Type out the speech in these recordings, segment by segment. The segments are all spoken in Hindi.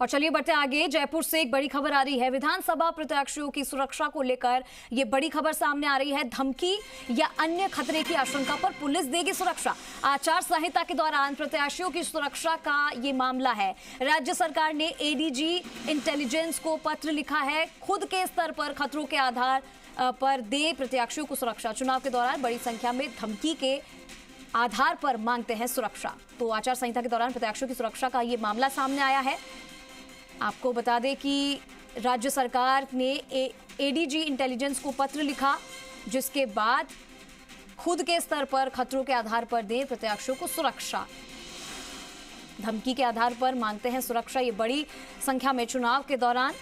और चलिए बढ़ते आगे। जयपुर से एक बड़ी खबर आ रही है। विधानसभा प्रत्याशियों की सुरक्षा को लेकर ये बड़ी खबर सामने आ रही है। धमकी या अन्य खतरे की आशंका पर पुलिस देगी सुरक्षा। आचार संहिता के दौरान प्रत्याशियों की सुरक्षा का ये मामला है। राज्य सरकार ने एडीजी इंटेलिजेंस को पत्र लिखा है। खुद के स्तर पर खतरों के आधार पर दे प्रत्याशियों को सुरक्षा। चुनाव के दौरान बड़ी संख्या में धमकी के आधार पर मांगते हैं सुरक्षा। तो आचार संहिता के दौरान प्रत्याशियों की सुरक्षा का ये मामला सामने आया है। आपको बता दें कि राज्य सरकार ने एडीजी इंटेलिजेंस को पत्र लिखा, जिसके बाद खुद के स्तर पर खतरों के आधार पर दें प्रत्याशियों को सुरक्षा। धमकी के आधार पर मांगते हैं सुरक्षा, ये बड़ी संख्या में चुनाव के दौरान।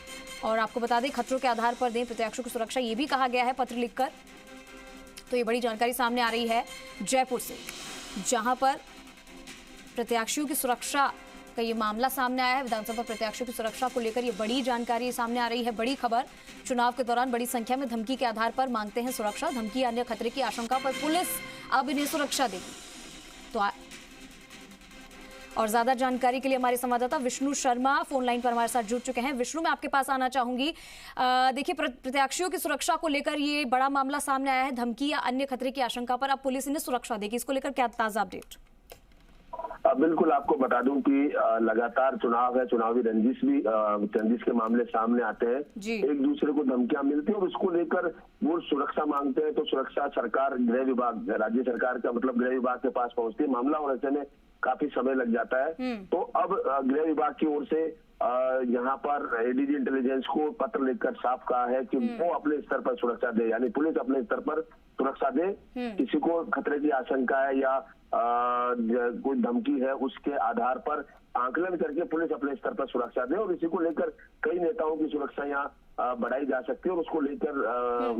और आपको बता दें खतरों के आधार पर दें प्रत्याशियों को सुरक्षा, ये भी कहा गया है पत्र लिखकर। तो ये बड़ी जानकारी सामने आ रही है जयपुर से, जहां पर प्रत्याशियों की सुरक्षा का ये मामला सामने आया है। विधानसभा प्रत्याशियों की सुरक्षा को लेकर ये बड़ी जानकारी सामने आ रही है, बड़ी खबर। चुनाव के दौरान बड़ी संख्या में धमकी के आधार पर मांगते हैं सुरक्षा। धमकी या अन्य खतरे की आशंका पर पुलिस अब इन्हें सुरक्षा देगी। तो और ज्यादा जानकारी के लिए हमारे संवाददाता विष्णु शर्मा फोन लाइन पर हमारे साथ जुड़ चुके हैं। विष्णु, मैं आपके पास आना चाहूंगी। देखिए, प्रत्याशियों की सुरक्षा को लेकर ये बड़ा मामला सामने आया है। धमकी या अन्य खतरे की आशंका पर अब पुलिस इन्हें सुरक्षा देगी। इसको लेकर क्या ताजा अपडेट? बिल्कुल, आपको बता दूं कि लगातार चुनाव है, चुनावी रंजिश के मामले सामने आते हैं। एक दूसरे को धमकियां मिलती है और उसको लेकर वो सुरक्षा मांगते हैं। तो सुरक्षा सरकार, गृह विभाग, राज्य सरकार का मतलब गृह विभाग के पास पहुंचती है। मामला और ऐसे में काफी समय लग जाता है। तो अब गृह विभाग की ओर से यहाँ पर एडीजी इंटेलिजेंस को पत्र लिखकर साफ कहा है कि वो अपने स्तर पर सुरक्षा दे, यानी पुलिस अपने स्तर पर सुरक्षा दे। किसी को खतरे की आशंका है या कोई धमकी है, उसके आधार पर आंकलन करके पुलिस अपने स्तर पर सुरक्षा दे। और इसी को लेकर कई नेताओं की सुरक्षा यहाँ बढ़ाई जा सकती है। और उसको लेकर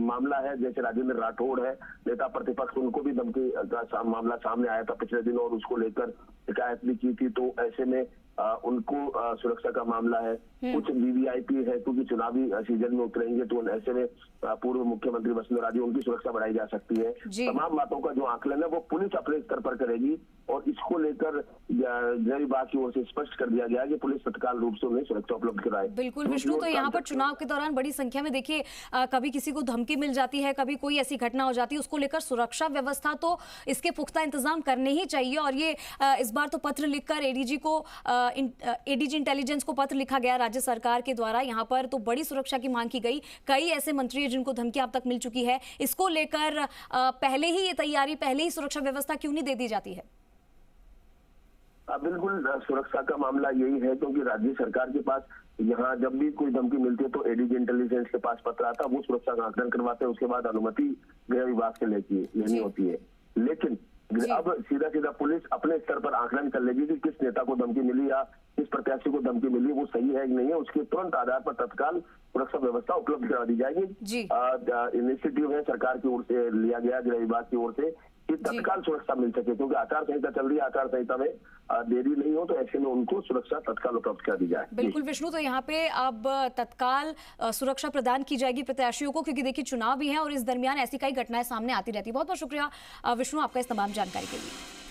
मामला है, जैसे राजेंद्र राठौड़ है, नेता प्रतिपक्ष, उनको भी धमकी का मामला सामने आया था पिछले दिन और उसको लेकर शिकायत भी की थी। तो ऐसे में उनको सुरक्षा का मामला है। कुछ वीवीआईपी है, क्योंकि चुनावी सीजन में उतरेंगे, तो ऐसे में पूर्व मुख्यमंत्री वसुंधरा राजे, उनकी सुरक्षा बढ़ाई जा सकती है। तमाम बातों का जो आकलन है वो पुलिस अपने स्तर पर करेगी। और इसको लेकर गृह विभाग की ओर से स्पष्ट कर दिया गया है कि पुलिस तत्काल रूप से उन्हें सुरक्षा उपलब्ध कराए। बिल्कुल विष्णु, तो यहाँ पर चुनाव के दौरान बड़ी संख्या में देखिए कभी किसी को धमकी मिल जाती है, कभी कोई ऐसी घटना हो जाती है, उसको लेकर सुरक्षा व्यवस्था तो इसके पुख्ता इंतजाम करने ही चाहिए। और ये इस बार तो पत्र लिखकर एडीजी इंटेलिजेंस को पत्र लिखा गया राज्य सरकार के द्वारा। यहाँ पर तो बड़ी सुरक्षा की मांग की गई। कई ऐसे मंत्री जिनको धमकी अब तक मिल चुकी है, इसको लेकर पहले ही ये तैयारी, पहले ही सुरक्षा व्यवस्था क्यों नहीं दे दी जाती है? बिल्कुल, सुरक्षा का मामला यही है, क्योंकि राज्य सरकार के पास यहाँ जब भी कोई धमकी मिलती है तो एडीजी इंटेलिजेंस के पास पत्र आता है, वो सुरक्षा का आकलन करवाते हैं, उसके बाद अनुमति गृह विभाग से लेनी होती है। लेकिन अब सीधा पुलिस अपने स्तर पर आकलन कर लेगी कि किस नेता को धमकी मिली या किस प्रत्याशी को धमकी मिली, वो सही है कि नहीं है। उसके तुरंत आधार पर तत्काल सुरक्षा व्यवस्था उपलब्ध करा दी जाएगी। इनिशिएटिव है सरकार की ओर से लिया गया, गृह विभाग की ओर से, कि तत्काल सुरक्षा मिल सके, क्योंकि आचार संहिता चल रही है। आचार संहिता में देरी नहीं हो, तो ऐसे में उनको सुरक्षा तत्काल उपलब्ध कर दी जाए। बिल्कुल विष्णु, तो यहाँ पे अब तत्काल सुरक्षा प्रदान की जाएगी प्रत्याशियों को, क्योंकि देखिए चुनाव भी है और इस दरमियान ऐसी कई घटनाएं सामने आती रहती है। बहुत बहुत शुक्रिया विष्णु आपका इस तमाम जानकारी के लिए।